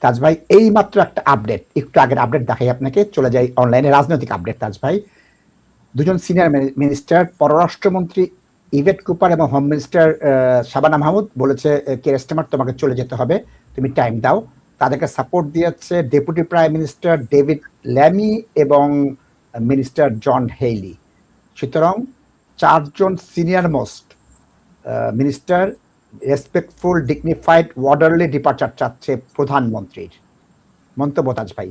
তাজ ভাই এই মাত্র একটা আপডেট, একটু আগের আপডেট দেখাই আপনাকে, চলে যাই অনলাইনে রাজনৈতিক আপডেট। তাজ ভাই, দুজন সিনিয়র মিনিস্টার, পররাষ্ট্রমন্ত্রী ইভেট কুপার এবং হোম মিনিস্টার শাবানা মাহমুদ বলেছে, কেয়ার স্টারমার তোমাকে চলে যেতে হবে, তুমি টাইম দাও। তাদেরকে সাপোর্ট দিয়েছে deputy prime minister David Lammy এবং মিনিস্টার জন হেইলি। সুতরাং চারজন senior most minister respectful, dignified, orderly departure চাচ্ছে প্রধানমন্ত্রীর। মন্তব্য তাজ ভাই।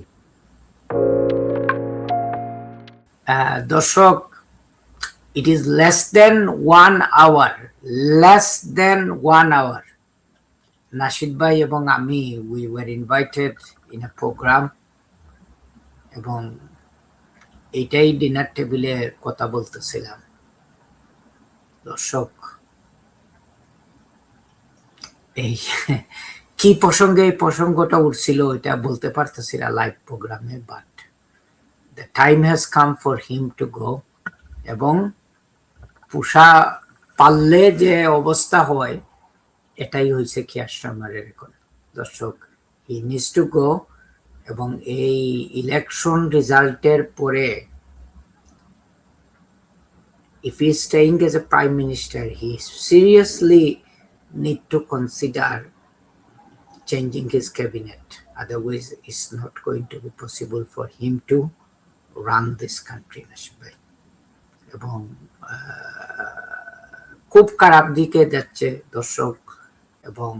দর্শক, it is less than 1 hour, nasheed ভাই এবং আমি we were invited in a program, এবং এটাই ডিনার টেবিলে কথা বলতেছিলাম। দর্শক, এই কি প্রসঙ্গে এই প্রসঙ্গটা উঠছিল এটা বলতে পারতেছি না লাইভ প্রোগ্রামে, but the time has come for him to go, এবং পুষা পাললে যে অবস্থা হয় এটাই হয়েছে কেয়ার স্টারমারের এখন। দর্শক, he needs to go, এবং এই ইলেকশন রেজাল্টের পরে if he is staying as a prime minister, he seriously need to consider changing his cabinet. Otherwise, it's not going to be possible for him to run this country. এবং খুব খারাপ দিকে যাচ্ছে দর্শক, এবং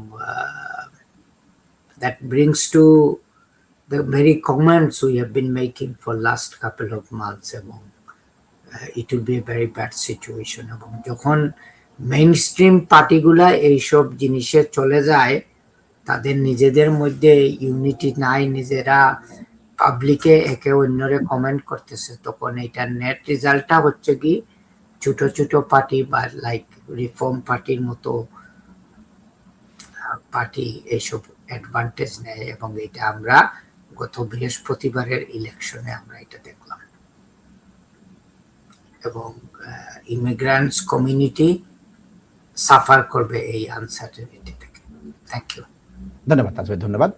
that brings to the very comments we have been making for last couple of months, এবং it will be a very bad situation. এবং যখন মেইন স্ট্রিম পার্টিগুলা এইসব জিনিসে চলে যায়, তাদের নিজেদের মধ্যে ইউনিটি নাই, নিজেরা পাবলিকে একে অন্যরে কমেন্ট করতেছে, তখন এটার নেট রেজাল্টটা হচ্ছে কি ছোট ছোট পার্টি বা লাইক রিফর্ম পার্টির মতো পার্টি এইসব অ্যাডভান্টেজ নেয়, এবং এটা আমরা গত বৃহস্পতিবারের ইলেকশনে আমরা এটা দেখলাম। এবং ইমিগ্রান্টস কমিউনিটি সাফার করবে এই আনসার্টেনিটি থেকে। Thank you. ধন্যবাদ তাজ ভাই, ধন্যবাদ।